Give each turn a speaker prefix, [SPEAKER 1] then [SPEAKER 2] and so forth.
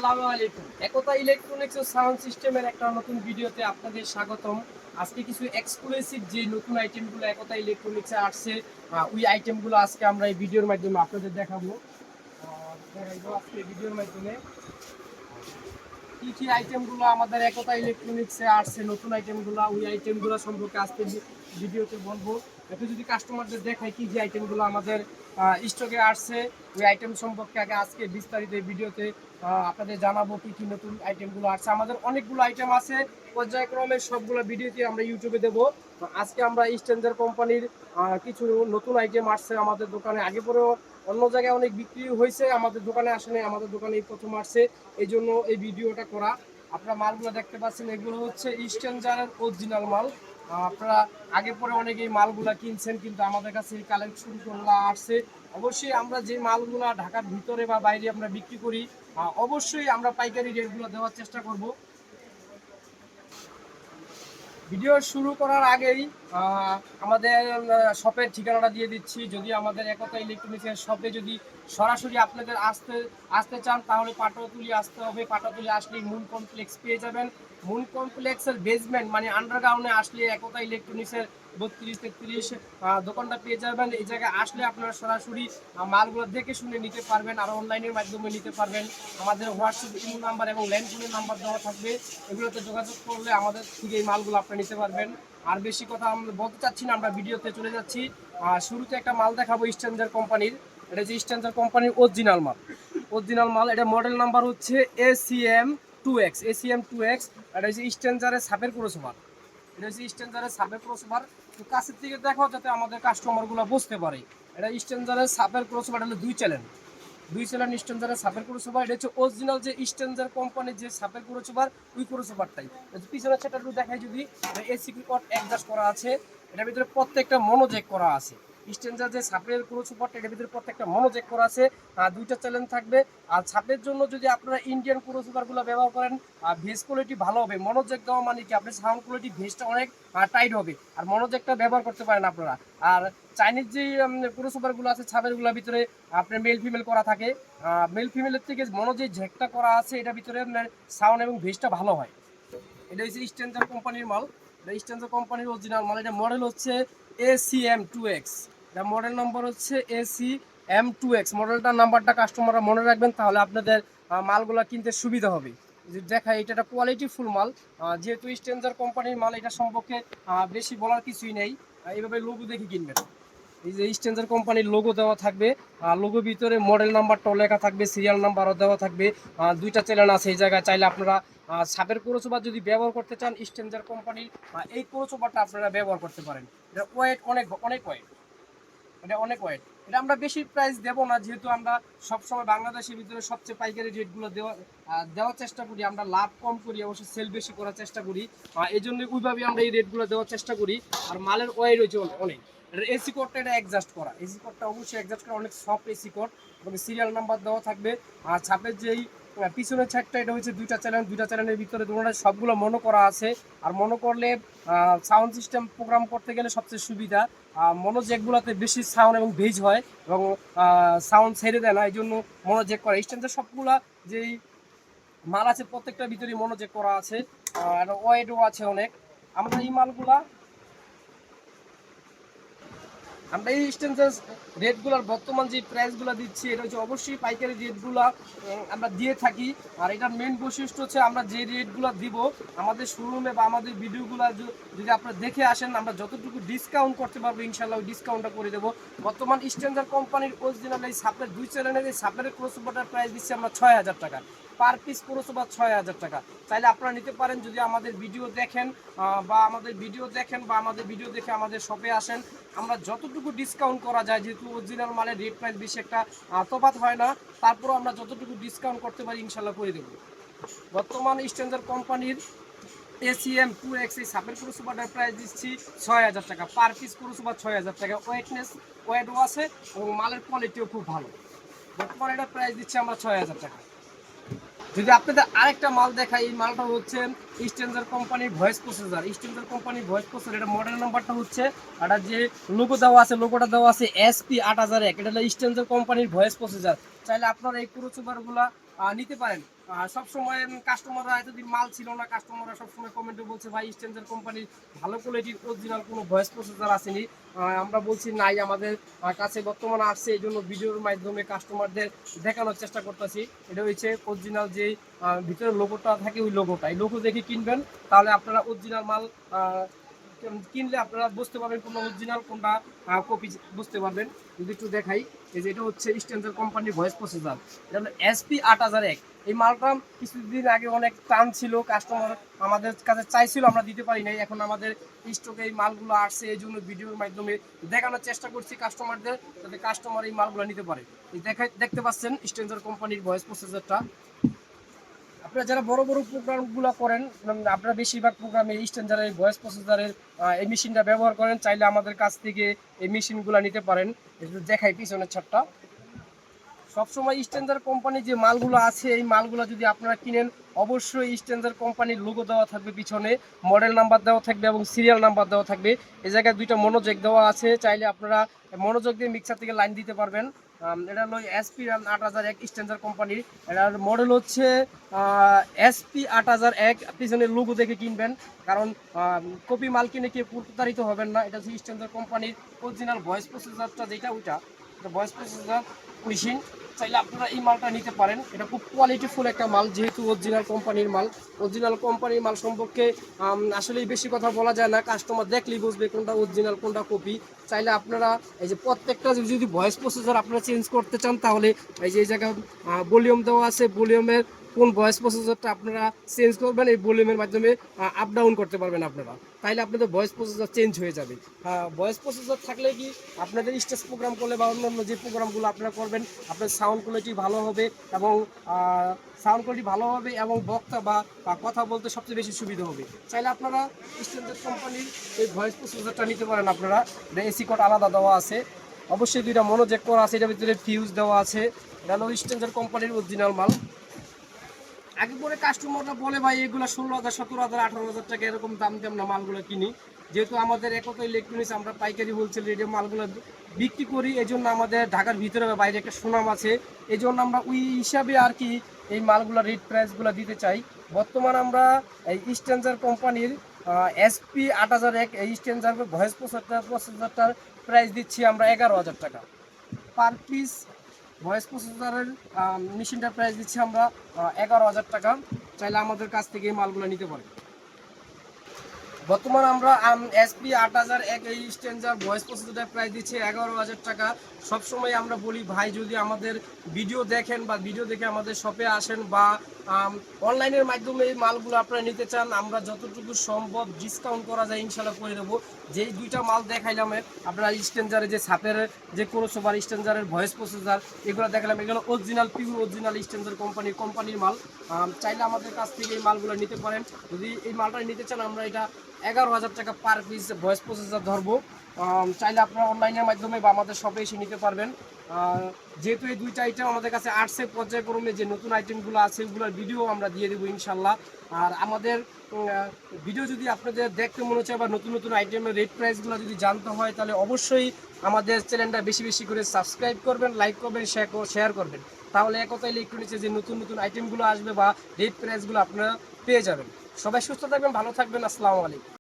[SPEAKER 1] আসসালামু আলাইকুম। একতা ইলেকট্রনিক্স ও সাউন্ড সিস্টেমের একটা নতুন ভিডিওতে আপনাদের স্বাগতম। আজকে কিছু এক্সক্লুসিভ যে নতুন আইটেমগুলো একতা ইলেকট্রনিক্সে আসছে, ওই আইটেমগুলো আজকে আমরা এই ভিডিওর মাধ্যমে আপনাদের দেখাবো। দেখাইবো আজকে ভিডিওর মাধ্যমে কি কি আইটেমগুলো আমাদের একতা ইলেকট্রনিক্সে আসছে, নতুন আইটেমগুলো, ওই আইটেমগুলো সম্পর্কে আজকে ভিডিওতে বলবো। একটু যদি কাস্টমারদের দেখাই কি যে আইটেমগুলো আমাদের স্টকে আসছে, ওই আইটেম সম্পর্কে আগে আজকে বিস্তারিত এই ভিডিওতে আপনাদের জানাবো কি কি নতুন আইটেমগুলো আসছে। আমাদের অনেকগুলো আইটেম আছে, পর্যায়ক্রমে সবগুলো ভিডিওতে আমরা ইউটিউবে দেবো। আজকে আমরা স্ট্যান্ডার্ড কোম্পানির কিছু নতুন আইটেম আসছে আমাদের দোকানে। আগে পরেও অন্য জায়গায় অনেক বিক্রি হয়েছে, আমাদের দোকানে আসেনি, আমাদের দোকানে এই প্রথম আসছে, এই জন্য এই ভিডিওটা করা। আপনারা মালগুলো দেখতে পাচ্ছেন, এগুলো হচ্ছে স্ট্যান্ডার্ডের অরিজিনাল মাল। আপনারা আগে পরে অনেক এই মালগুলা কিনছেন, কিন্তু আমাদের কাছে এই কালেকশনগুলো আসছে। অবশ্যই আমরা যে মালগুলা ঢাকার ভিতরে বা বাইরে আমরা বিক্রি করি, অবশ্যই আমরা পাইকারি রেটগুলো দেওয়ার চেষ্টা করব। ভিডিও শুরু করার আগেই আমাদের শপের ঠিকানাটা দিয়ে দিচ্ছি। যদি আমাদের একতা ইলেকট্রনিক্সের শপে যদি সরাসরি আপনাদের আসতে চান, তাহলে পাটাতুলি আসতে হবে। পাটাতুলি আসলেই মুন কমপ্লেক্স পেয়ে যাবেন। মুন কমপ্লেক্সের বেসমেন্ট মানে আন্ডারগ্রাউন্ডে আসলে একতা ইলেকট্রনিক্সের 32-33 দোকানটা পেয়ে যাবেন। এই জায়গায় আসলে আপনারা সরাসরি মালগুলো দেখে শুনে নিতে পারবেন, আর অনলাইনের মাধ্যমে নিতে পারবেন। আমাদের হোয়াটসঅ্যাপ ইমো নাম্বার এবং ল্যান্ডফোনের নাম্বার দেওয়া থাকবে, এগুলোতে যোগাযোগ করলে আমাদের থেকে এই মালগুলো আপনারা নিতে পারবেন। আর বেশি কথা আমরা বলতে চাচ্ছি না, আমরা ভিডিওতে চলে যাচ্ছি। শুরুতে একটা মাল দেখাবো স্ট্যান্ডার্ড কোম্পানির। এটা যে স্ট্যান্ডার্ড কোম্পানির অরিজিনাল মাল। এটা মডেল নাম্বার হচ্ছে ACM2X। এটা হচ্ছে স্ট্যান্ডার্ডের সাপের ক্রসওভার। এটা হচ্ছে স্ট্যান্ডার্ডের সাপের ক্রসওভার। তো কাছের থেকে দেখো যাতে আমাদের কাস্টমারগুলো বুঝতে পারে। এটা স্ট্যান্ডার্ডের সাপের ক্রসওভার হলো 2 চ্যানেল স্ট্যান্ডার্ডের সাপের ক্রসওভার। এটা হচ্ছে অরিজিনাল যে স্ট্যান্ডার্ড কোম্পানির যে সাপের ক্রসওভার, ওই ক্রসওভারটাই। পিছনের সেটা একটু দেখাই যদি, এসি কট অ্যাডজাস্ট করা আছে। এটার ভিতরে প্রত্যেকটা মনোজেক করা আছে। স্ট্যান্ডার্ড যে সাপের ক্রসওভারটা, এটার ভিতরে প্রত্যেকটা মনোজেক করা আছে। 2টা চ্যানেল থাকবে। আর ছাপের জন্য যদি আপনারা ইন্ডিয়ান ক্রসওভারগুলো ব্যবহার করেন, ভেজ কোয়ালিটি ভালো হবে। মনোজেক দেওয়া মানে কি, আপনার সাউন্ড কোয়ালিটি ভেজটা অনেক টাইট হবে। আর মনোজেকটা ব্যবহার করতে পারেন আপনারা। আর চাইনিজ যে ক্রসওভারগুলো আছে ছাপেরগুলোর ভিতরে আপনার মেল ফিমেল করা থাকে। মেল ফিমেলের থেকে যে ঝেকটা করা আছে, এটার ভিতরে আপনার সাউন্ড এবং ভেজটা ভালো হয়। এটা হচ্ছে স্ট্যান্ডার্ড কোম্পানির মাল। এটা স্ট্যান্ডার্ড কোম্পানির অরিজিনাল মাল। এটা মডেল হচ্ছে ACM2X। এটা মডেল নম্বর হচ্ছে ACM2X। মডেলটার নাম্বারটা কাস্টমাররা মনে রাখবেন, তাহলে আপনাদের মালগুলো কিনতে সুবিধা হবে। দেখায় এটা একটা কোয়ালিটি ফুল মাল। যেহেতু স্ট্যান্ডার্ড কোম্পানির মাল, এটা সম্পর্কে বেশি বলার কিছুই নেই। এইভাবে লোগো দেখে কিনবেন। এই যে স্ট্যান্ডার্ড কোম্পানির লোগো দেওয়া থাকবে, লোগো ভিতরে মডেল নাম্বারটাও লেখা থাকবে, সিরিয়াল নাম্বারও দেওয়া থাকবে। 2টা চ্যানেল আছে এই জায়গায়। চাইলে আপনারা সাপের ক্রসওভার যদি ব্যবহার করতে চান, স্ট্যান্ডার্ড কোম্পানির এই ক্রসওভারটা আপনারা ব্যবহার করতে পারেন। এটা ওয়েট অনেক ওয়েট। এটা অনেক ওয়েট। এটা আমরা বেশি প্রাইস দেবো না, যেহেতু আমরা সবসময় বাংলাদেশের ভিতরে সবচেয়ে পাইকারি রেটগুলো দেওয়ার চেষ্টা করি। আমরা লাভ কম করি, অবশ্যই সেল বেশি করার চেষ্টা করি। এই জন্য ওইভাবে আমরা এই রেটগুলো দেওয়ার চেষ্টা করি। আর মালের ওয়েট হচ্ছে অনেক। এসি কোডটা এটা অ্যাডজাস্ট করা, এসি কোডটা অবশ্যই অ্যাডজাস্ট করা, অনেক সফট এসি কোড এবং সিরিয়াল নাম্বার দেওয়া থাকবে। আর ছাপের যেই পিছনের ছাইডটা, এটা হচ্ছে 2টা চ্যানেলের ভিতরে তোমরা সবগুলো মনো করা আছে। আর মনো করলে সাউন্ড সিস্টেম প্রোগ্রাম করতে গেলে সবচেয়ে সুবিধা। মনোজেকগুলোতে বেশি সাউন্ড এবং ভেজ হয় এবং সাউন্ড ছেড়ে দেয় না, এই জন্য মনোজেক করা। স্ট্যান্ডার্ড সবগুলা যেই মাল আছে প্রত্যেকটার ভিতরেই মনোজেক করা আছে। আর ওয়েটও আছে অনেক। আমরা এই মালগুলা, আমরা এই স্ট্যান্ডার্ড রেটগুলোর বর্তমান যে প্রাইসগুলো দিচ্ছি, এটা হচ্ছে অবশ্যই পাইকারি রেটগুলো আমরা দিয়ে থাকি। আর এটার মেন বৈশিষ্ট্য হচ্ছে আমরা যে রেটগুলো দিব আমাদের শোরুমে বা আমাদের ভিডিওগুলো যদি আপনারা দেখে আসেন, আমরা যতটুকু ডিসকাউন্ট করতে পারবো ইনশাল্লাহ ওই ডিসকাউন্টটা করে দেবো। বর্তমান স্ট্যান্ডার্ড কোম্পানির অরিজিনাল এই সাপের 2 চ্যানেলের এই সাপের ক্রসওভারটার প্রাইস দিচ্ছি আমরা 6000 টাকা পার পিস। ক্রসওভার 6000 টাকা। চাইলে আপনারা নিতে পারেন যদি আমাদের ভিডিও দেখেন বা আমাদের ভিডিও দেখে আমাদের শপে আসেন। আমরা যতটুকু ডিসকাউন্ট করা যায়, যেহেতু অরিজিনাল মালের রেট প্রাইস বেশি একটা তফাৎ হয় না, তারপরও আমরা যতটুকু ডিসকাউন্ট করতে পারি ইনশাল্লাহ করে দেবো। বর্তমান স্ট্যান্ডার্ড কোম্পানির ACM2X এই সাপের ক্রসওভারটার প্রাইস দিচ্ছি 6000 টাকা পার পিস। ক্রসওভার 6000 টাকা। ওয়েটও আছে এবং মালের কোয়ালিটিও খুব ভালো। বর্তমানে এটা প্রাইস দিচ্ছি আমরা 6000 টাকা। যদি আপনাদের আরেকটা মাল দেখাই, এই মালটা হচ্ছে স্ট্যান্ডার্ড কোম্পানির ভয়েস প্রসেসর। স্ট্যান্ডার্ড কোম্পানির ভয়েস প্রসেসর, এটা মডেল নাম্বারটা হচ্ছে, এটা যে লোগোটা দেওয়া আছে SP8001। এটা হলো স্ট্যান্ডার্ড কোম্পানির ভয়েস প্রসেসর। চাইলে আপনারা এই ক্রসওভারগুলো নিতে পারেন। সবসময় কাস্টমাররা এতদিন মাল ছিল না, কাস্টমাররা সবসময় কমেন্টে বলছে ভাই স্ট্যান্ডার্ড কোম্পানির ভালো কোয়ালিটির অরিজিনাল কোনো ভয়েস প্রসেসর আসেনি। আমরা বলছি নাই, আমাদের কাছে বর্তমানে আসছে, এই জন্য ভিডিওর মাধ্যমে কাস্টমারদের দেখানোর চেষ্টা করতেছি। এটা হচ্ছে অরিজিনাল যে ভিতরে লোগোটা থাকে, ওই লোগোটা, এই লোগো দেখে কিনবেন, তাহলে আপনারা অরিজিনাল মাল কিনলে আপনারা বুঝতে পারবেন কোনটা অরিজিনাল কোনটা কপি বুঝতে পারবেন। যদি একটু দেখাই, এই যে এটা হচ্ছে স্ট্যান্ডার্ড কোম্পানির ভয়েস প্রসেসর, এটা হলো SP 8001। এই মালটা কিছুদিন আগে অনেক টান ছিল, কাস্টমার আমাদের কাছে চাইছিল, আমরা দিতে পারি নাই। এখন আমাদের স্টকে এই মালগুলো আসছে, এই জন্য ভিডিওর মাধ্যমে দেখানোর চেষ্টা করছি কাস্টমারদের, যাতে কাস্টমার এই মালগুলো নিতে পারে। এই দেখতে পাচ্ছেন স্ট্যান্ডার্ড কোম্পানির ভয়েস প্রসেসরটা। আপনারা যারা বড় বড় প্রোগ্রামগুলো করেন, আপনারা বেশিরভাগ প্রোগ্রামে স্ট্যান্ডার্ডের ভয়েস প্রসেসরের এই মেশিনটা ব্যবহার করেন, চাইলে আমাদের কাছ থেকে এই মেশিনগুলো নিতে পারেন। একটু দেখাই পিছনের ছাদটা। সবসময় স্ট্যান্ডার্ড কোম্পানি যে মালগুলো আছে, এই মালগুলো যদি আপনারা কিনেন, অবশ্যই স্ট্যান্ডার্ড কোম্পানির লোগো দেওয়া থাকবে, পিছনে মডেল নাম্বার দেওয়া থাকবে এবং সিরিয়াল নাম্বার দেওয়া থাকবে। এই জায়গায় দুইটা মনোযোগ দেওয়া আছে, চাইলে আপনারা মনোযোগ দিয়ে মিক্সার থেকে লাইন দিতে পারবেন। এটা হলো SP 8001 স্ট্যান্ডার্ড কোম্পানির। এটার মডেল হচ্ছে SP 8001। পিছনের লোগো দেখে কিনবেন, কারণ কপি মাল কিনে কেউ প্রতারিত হবেন না। এটা হচ্ছে স্ট্যান্ডার্ড কোম্পানির অরিজিনাল ভয়েস প্রসেসরটা, যেটা ওইটা ভয়েস প্রসেসর মেশিন। চাইলে আপনারা এই মালটা নিতে পারেন, এটা খুব কোয়ালিটিফুল একটা মাল, যেহেতু অরিজিনাল কোম্পানির মাল। অরিজিনাল কোম্পানির মাল সম্পর্কে আসলেই বেশি কথা বলা যায় না, কাস্টমার দেখলেই বুঝবে কোনটা অরিজিনাল কোনটা কপি। চাইলে আপনারা এই যে প্রত্যেকটা যদি ভয়েস প্রসেসর আপনারা চেঞ্জ করতে চান, তাহলে এই যে এই জায়গায় ভলিউম দেওয়া আছে, ভলিউমের কোন ভয়েস প্রসেসরটা আপনারা চেঞ্জ করবেন, এই ভলিউমের মাধ্যমে আপ ডাউন করতে পারবেন আপনারা। তাইলে আপনাদের ভয়েস প্রসেসর চেঞ্জ হয়ে যাবে। ভয়েস প্রসেসর থাকলে কি আপনাদের স্টেজ প্রোগ্রাম করলে বা অন্যান্য যে প্রোগ্রামগুলো আপনারা করবেন, আপনার সাউন্ড কোয়ালিটি ভালো হবে এবং বক্তা বা কথা বলতে সবচেয়ে বেশি সুবিধা হবে। চাইলে আপনারা স্ট্যান্ডার্ড কোম্পানির এই ভয়েস প্রসেসরটা নিতে পারেন। আপনারা এসি কোড আলাদা দেওয়া আছে, অবশ্যই দুইটা মনোজেক করা আছে, এটার ভিতরে ফিউজ দেওয়া আছে। এটা হলো স্ট্যান্ডার্ড কোম্পানির অরিজিনাল মাল। আগে পরে কাস্টমাররা বলে ভাই এগুলো 16,000, 17,000, 18,000 টাকা এরকম দাম দিয়ে আমরা মালগুলো কিনি। যেহেতু আমাদের একতা ইলেকট্রনিক্স, আমরা পাইকারি হোলসেল রেটে মালগুলো বিক্রি করি, এই জন্য আমাদের ঢাকার ভিতরে বা বাইরে একটা সুনাম আছে। এই জন্য আমরা ওই হিসাবে আর কি এই মালগুলো রেট প্রাইসগুলো দিতে চাই। বর্তমান আমরা এই স্ট্যান্ডার্ড কোম্পানির SP 8001 এই স্ট্যান্ডার্ড ভয়েস প্রসেসরটার প্রাইস দিচ্ছি আমরা 11,000 টাকা পার পিস। ভয়েস প্রসেসরের মেশিনটার প্রাইস দিচ্ছি আমরা 11,000 টাকা। চাইলে আমাদের কাছ থেকে এই মালগুলো নিতে পারেন। বর্তমানে আমরা SP 8001 এই স্ট্যান্ডার্ড ভয়েস প্রসেসরটার প্রাইস দিচ্ছি 11,000 টাকা। সবসময় আমরা বলি ভাই যদি আমাদের ভিডিও দেখেন বা ভিডিও দেখে আমাদের শপে আসেন বা অনলাইনের মাধ্যমে এই মালগুলো আপনারা নিতে চান, আমরা যতটুকু সম্ভব ডিসকাউন্ট করা যায় ইনশাল্লাহ করে দেবো। যেই দুইটা মাল দেখাইলাম আপনারা স্ট্যান্ডার্ডের যে সাপের যে কোনো সুপার স্ট্যান্ডার্ডের ভয়েস প্রসেসর, এগুলো দেখালাম, এগুলো অরিজিনাল পিওর অরিজিনাল স্ট্যান্ডার্ড কোম্পানির মাল। চাইলে আমাদের কাছ থেকে এই মালগুলো নিতে পারেন। যদি এই মালটা নিতে চান, আমরা এটা 11,000 টাকা পার পিস ভয়েস প্রসেসর ধরবো। চাইলে আপনারা অনলাইনের মাধ্যমে বা আমাদের শপে এসে নিতে পারবেন। যেহেতু এই দুইটা আইটেম আমাদের কাছে আসছে, পর্যায়ক্রমে যে নতুন আইটেমগুলো আছে ওগুলোর ভিডিও আমরা দিয়ে দেবো ইনশাল্লাহ। আর আমাদের ভিডিও যদি আপনাদের দেখতে মনে হচ্ছে বা নতুন নতুন আইটেমের রেট প্রাইসগুলো যদি জানতে হয়, তাহলে অবশ্যই আমাদের চ্যানেলটা বেশি বেশি করে সাবস্ক্রাইব করবেন, লাইক করবেন, শেয়ার করবেন। তাহলে একতা ইলেকট্রনিক্সে যে নতুন নতুন আইটেমগুলো আসবে বা রেট প্রাইসগুলো আপনারা পেয়ে যাবেন। সবাই সুস্থ থাকবেন, ভালো থাকবেন। আসসালামু আলাইকুম।